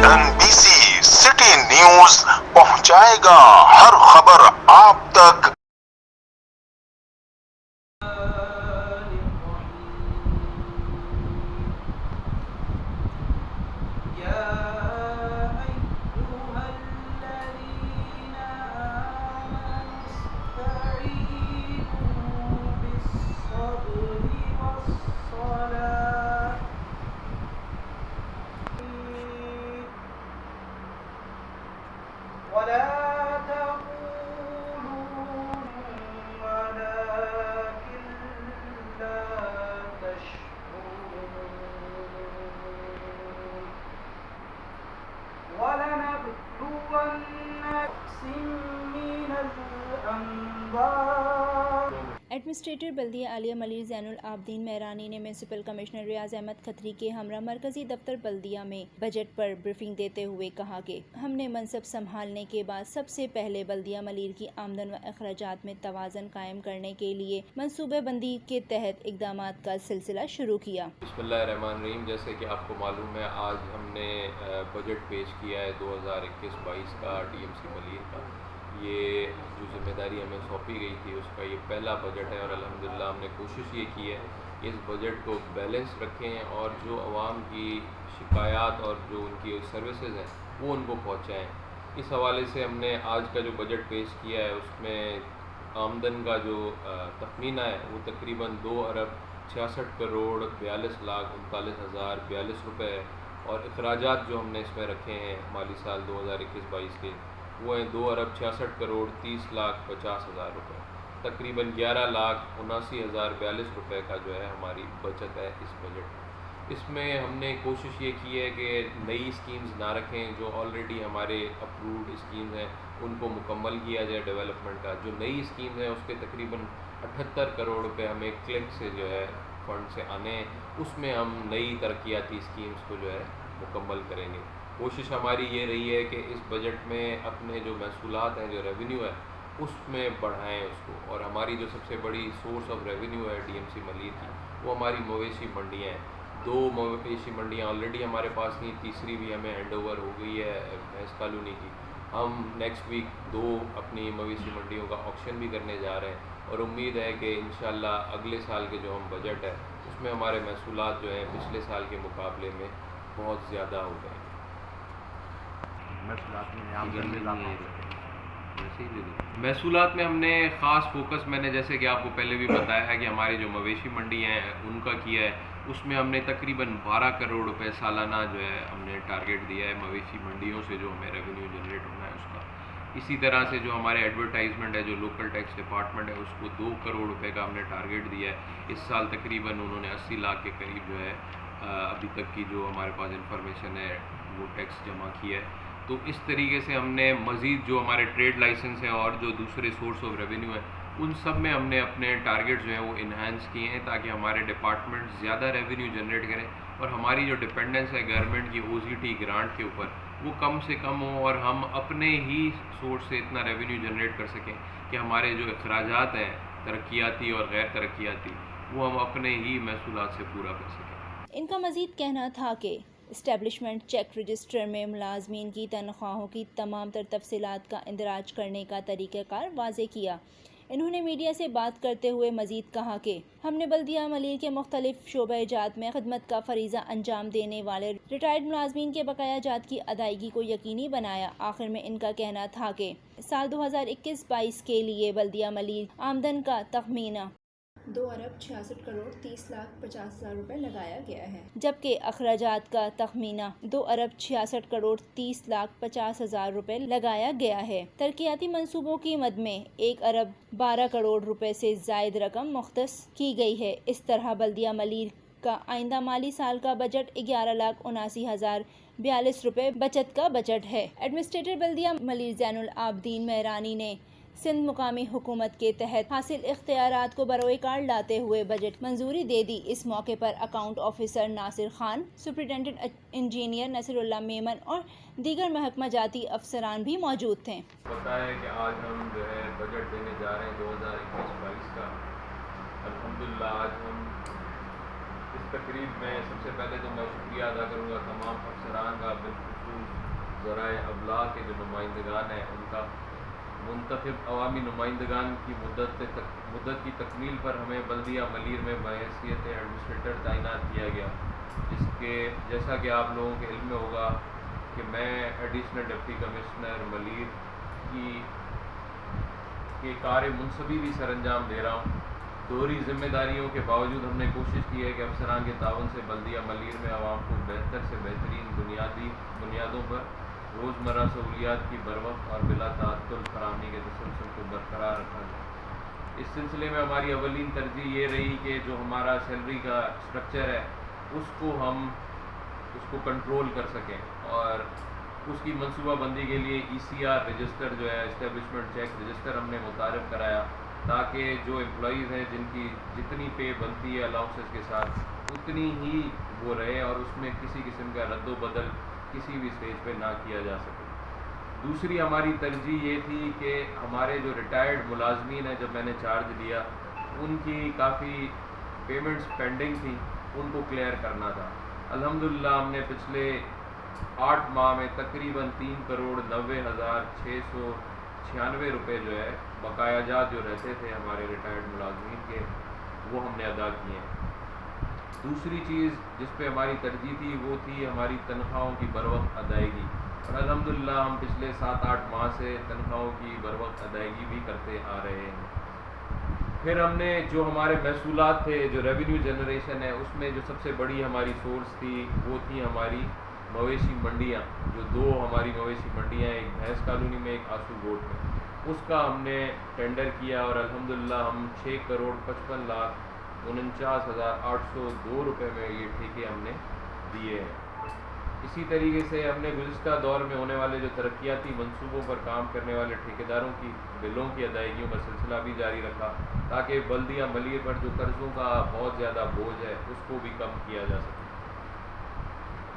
NBC city news पहुंचाएगा हर खबर आप तक। एडमिनिस्ट्रेटर बल्दिया आलिया मलिर ज़ैनुल आबदीन मेहरानी ने म्यूनसिपल कमिश्नर रियाज अहमद खत्री के हमरा मरकजी दफ्तर बल्दिया में बजट पर ब्रीफिंग देते हुए कहा कि हमने मनसब संभालने के बाद सबसे पहले बल्दिया मलिर की आमदन व अखराजात में तवाज़न कायम करने के लिए मनसूबे बंदी के तहत इक़दामात का सिलसिला शुरू किया। बिस्मिल्लाहिर्रहमानिर्रहीम। जैसे कि आपको मालूम है, आज हमने बजट पेश किया है 2021-22 का DMC मलिर का। ये जो ज़िम्मेदारी हमें सौंपी गई थी उसका ये पहला बजट है और अल्हम्दुलिल्लाह हमने कोशिश ये की है कि इस बजट को बैलेंस रखें और जो आवाम की शिकायत और जो उनकी सर्विसेज हैं वो उनको पहुंचाएं। इस हवाले से हमने आज का जो बजट पेश किया है उसमें आमदन का जो तखमीना है वो तकरीबन 2 अरब 66 करोड़ 42 लाख 39,042 रुपये है और अखराजात जो हमने इसमें रखे हैं माली साल 2021-22 के वो हैं 2 अरब 66 करोड़ 30 लाख 50 हज़ार रुपये। तकरीबन 11 लाख 79,042 रुपये का जो है हमारी बचत है इस बजट में। इसमें हमने कोशिश ये की है कि नई स्कीम्स ना रखें, जो ऑलरेडी हमारे अप्रूव्ड स्कीम्स हैं उनको मुकम्मल किया जाए डेवलपमेंट का। जो नई स्कीम्स हैं उसके तकरीबन 78 करोड़ रुपये हमें क्लिक से जो है फंड से आने, उसमें हम नई तरक्याती स्कीम्स को जो है मुकम्मल करेंगे। कोशिश हमारी ये रही है कि इस बजट में अपने जो महसूलात हैं, जो रेवेन्यू है उसमें बढ़ाएं उसको। और हमारी जो सबसे बड़ी सोर्स ऑफ रेवेन्यू है DMC मलिर की वो हमारी मवेशी मंडियाँ हैं। 2 मवेशी मंडियाँ ऑलरेडी हमारे पास थी, तीसरी भी हमें हैंड ओवर हो गई है भैंस कॉलोनी की। हम नेक्स्ट वीक 2 अपनी मवेशी मंडियों का ऑक्शन भी करने जा रहे हैं और उम्मीद है कि इंशाल्लाह अगले साल के जो हम बजट है उसमें हमारे महसूलात जो हैं पिछले साल के मुकाबले में बहुत ज़्यादा हो गए। महसूलात में हमने ख़ास फोकस, मैंने जैसे कि आपको पहले भी बताया है कि हमारी जो मवेशी मंडी हैं उनका किया है, उसमें हमने तकरीबन 12 करोड़ रुपए सालाना जो है हमने टारगेट दिया है मवेशी मंडियों से जो हमें रेवेन्यू जनरेट होना है उसका। इसी तरह से जो हमारे एडवर्टाइजमेंट है, जो लोकल टैक्स डिपार्टमेंट है, उसको 2 करोड़ रुपए का हमने टारगेट दिया है। इस साल तकरीबन उन्होंने 80 लाख के करीब जो है अभी तक की जो हमारे पास इंफॉर्मेशन है वो टैक्स जमा किया है। तो इस तरीके से हमने मज़ीद जो हमारे ट्रेड लाइसेंस हैं और जो दूसरे सोर्स ऑफ रेवेन्यू है उन सब में हमने अपने टारगेट जो हैं वो इन्हांस किए हैं ताकि हमारे डिपार्टमेंट ज़्यादा रेवेन्यू जनरेट करें और हमारी जो डिपेंडेंस है गवर्नमेंट की OCT ग्रांट के ऊपर वो कम से कम हो और हम अपने ही सोर्स से इतना रेवेन्यू जनरेट कर सकें कि हमारे जो अखराजात हैं तरक्याती और गैर तरक्याती वो हम अपने ही महसूलात से पूरा कर सकें। इनका मज़ीद कहना था कि इस्टेब्लिशमेंट चेक रजिस्टर में मुलाजमीन की तनख्वाहों की तमाम तर तफसीलात का इंदराज करने का तरीक़ाकार वाज़े किया। इन्होंने मीडिया से बात करते हुए मज़ीद कहा कि हमने बल्दिया मलिर के मुख्तलिफ शोबे-जात में खिदमत का फरीज़ा अंजाम देने वाले रिटायर्ड मुलाजमीन के बकाया जात की अदायगी को यकीनी बनाया। आखिर में इनका कहना था कि साल 2021-22 के लिए बल्दिया मलिर आमदन का तखमीना 2 अरब 66 करोड़ 30 लाख 50 हज़ार रुपये लगाया गया है, जबकि अखराजात का तखमीना 2 अरब 66 करोड़ 30 लाख 50 हज़ार रुपये लगाया गया है। तरक्याती मंसूबों की मद में 1 अरब 12 करोड़ रुपए से ज़ायद रकम मुख्तस की गई है। इस तरह बल्दिया मलिर का आइंदा माली साल का बजट 11,79,042 रुपये बचत का बजट है। एडमिनिस्ट्रेटर बल्दिया मलिर ज़ैनुल आबदीन मेहरानी ने सिंध मुकामी हुकूमत के तहत हासिल इख्तियारात को बरोए कार लाते हुए बजट मंजूरी दे दी। इस मौके पर account officer Nasir Khan, superintendent engineer Nasirullah Memon और दीगर महकमा जाती अफसरान भी मौजूद थे। पता है कि आज हम जो है बजट देने जा रहे हैं 2021-22 का। अल्हम्दुलिल्लाह आज हम इस तकरीब में सबसे पहले तो मैं शुक्रिया अदा करूँगा तमाम अफसरान का, बिलखुसूस ذرائع ابلاغ کے جو نمائندگان ہیں ان کا منتخب عوامی نمائندگان کی مدت کی تکمیل پر ہمیں بلدیہ ملیر میں بحیثیت ایڈمنسٹریٹر تعینات کیا گیا، جس کے جیسا کہ آپ لوگوں کے علم میں ہوگا کہ میں ایڈیشنل ڈپٹی کمشنر ملیر کی کار منصبی بھی سر انجام دے رہا ہوں۔ دوہری ذمہ داریوں کے باوجود ہم نے کوشش کی ہے کہ افسران کے تعاون سے بلدیہ ملیر میں عوام کو بہتر سے بہترین بنیادوں پر روزمرہ سہولیات کی بروقت اور بلا تعطل فراہمی کے تسلسل کو برقرار رکھا جائے۔ اس سلسلے میں ہماری اولین ترجیح یہ رہی کہ جو ہمارا سیلری کا اسٹرکچر ہے اس کو کنٹرول کر سکیں، اور اس کی منصوبہ بندی کے لیے ECR رجسٹر جو ہے اسٹیبلشمنٹ چیک رجسٹر ہم نے متعارف کرایا، تاکہ جو امپلائیز ہیں جن کی جتنی پے بنتی ہے الاؤنسز کے ساتھ اتنی ہی وہ رہے، اور اس میں کسی قسم کا رد و بدل کسی بھی سٹیج پہ نہ کیا جا سکے۔ دوسری ہماری ترجیح یہ تھی کہ ہمارے جو ریٹائرڈ ملازمین ہیں، جب میں نے چارج لیا ان کی کافی پیمنٹس پینڈنگ تھیں، ان کو کلیئر کرنا تھا۔ الحمدللہ ہم نے پچھلے 8 ماہ میں تقریباً 3,90,696 روپے جو ہے بقایا جات جو رہتے تھے ہمارے ریٹائرڈ ملازمین کے، وہ ہم نے ادا کیے ہیں۔ دوسری چیز جس پہ ہماری ترجیح تھی وہ تھی ہماری تنخواہوں کی بروقت ادائیگی، اور الحمدللہ ہم پچھلے 7-8 ماہ سے تنخواہوں کی بروقت ادائیگی بھی کرتے آ رہے ہیں۔ پھر ہم نے جو ہمارے محصولات تھے، جو ریونیو جنریشن ہے، اس میں جو سب سے بڑی ہماری سورس تھی وہ تھی ہماری مویشی منڈیاں، جو 2 ہماری مویشی منڈیاں ہیں، ایک بھینس کالونی میں، ایک آسو گوٹ میں۔ اس کا ہم نے ٹینڈر کیا اور الحمدللہ ہم 6,55,49,802 روپے میں یہ ٹھیکے ہم نے دیے ہیں۔ اسی طریقے سے ہم نے گزشتہ دور میں ہونے والے جو ترقیاتی منصوبوں پر کام کرنے والے ٹھیکیداروں کی بلوں کی ادائیگیوں کا سلسلہ بھی جاری رکھا، تاکہ بلدیہ ملیر پر جو قرضوں کا بہت زیادہ بوجھ ہے اس کو بھی کم کیا جا سکے۔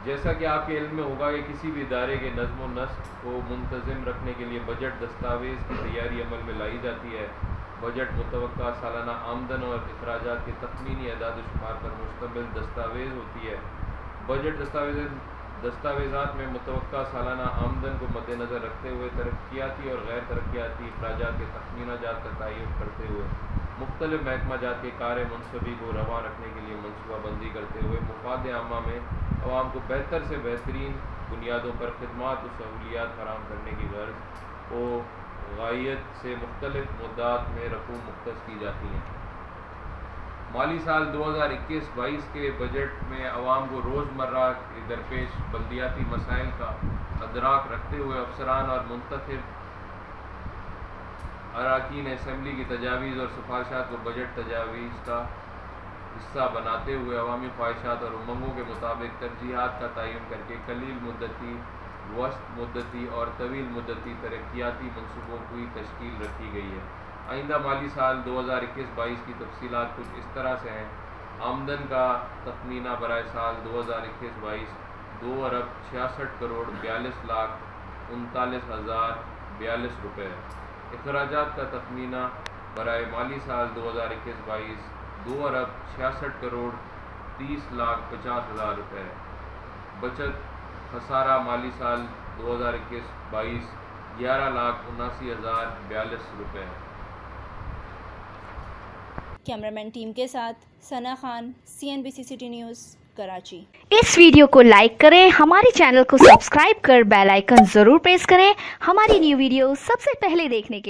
جیسا کہ آپ کے علم میں ہوگا کہ کسی بھی ادارے کے نظم و نسق کو منتظم رکھنے کے لیے بجٹ دستاویز کی تیاری عمل میں لائی جاتی ہے۔ بجٹ متوقع سالانہ آمدن اور اخراجات کے تخمینی اعداد و شمار پر مشتمل دستاویز ہوتی ہے۔ بجٹ دستاویزات میں متوقع سالانہ آمدن کو مد نظر رکھتے ہوئے ترقیاتی اور غیر ترقیاتی اخراجات کے تخمینہ جات کا تعین کرتے ہوئے مختلف محکمہ جات کے کار منصبی کو رواں رکھنے کے لیے منصوبہ بندی کرتے ہوئے مفاد عامہ میں عوام کو بہتر سے بہترین بنیادوں پر خدمات و سہولیات فراہم کرنے کی غرض و غایت سے مختلف مدات میں رقوم مختص کی جاتی ہیں۔ مالی سال 2021-22 کے بجٹ میں عوام کو روزمرہ کے درپیش بلدیاتی مسائل کا ادراک رکھتے ہوئے افسران اور منتخب اراکین اسمبلی کی تجاویز اور سفارشات کو بجٹ تجاویز کا حصہ بناتے ہوئے عوامی خواہشات اور امنگوں کے مطابق ترجیحات کا تعین کر کے قلیل مدتی، وسط مدتی اور طویل مدتی ترقیاتی منصوبوں کی تشکیل رکھی گئی ہے۔ آئندہ مالی سال 2021-22 کی تفصیلات کچھ اس طرح سے ہیں۔ آمدن کا تخمینہ برائے سال 2021-22 2,46,42,39,042 روپے ہے۔ اخراجات کا تخمینہ برائے مالی سال 2021-22 2,66,30,50,000 روپے ہے۔ بچت خسارہ مالی سال 2021-22 11,79,042 روپے ہے۔ کیمرامین ٹیم کے ساتھ Sana Khan, CNBC city news, Karachi. اس ویڈیو کو لائک کریں، ہمارے چینل کو سبسکرائب کر بیل آئیکن ضرور پریس کریں ہماری نیو ویڈیو سب سے پہلے دیکھنے کے لیے۔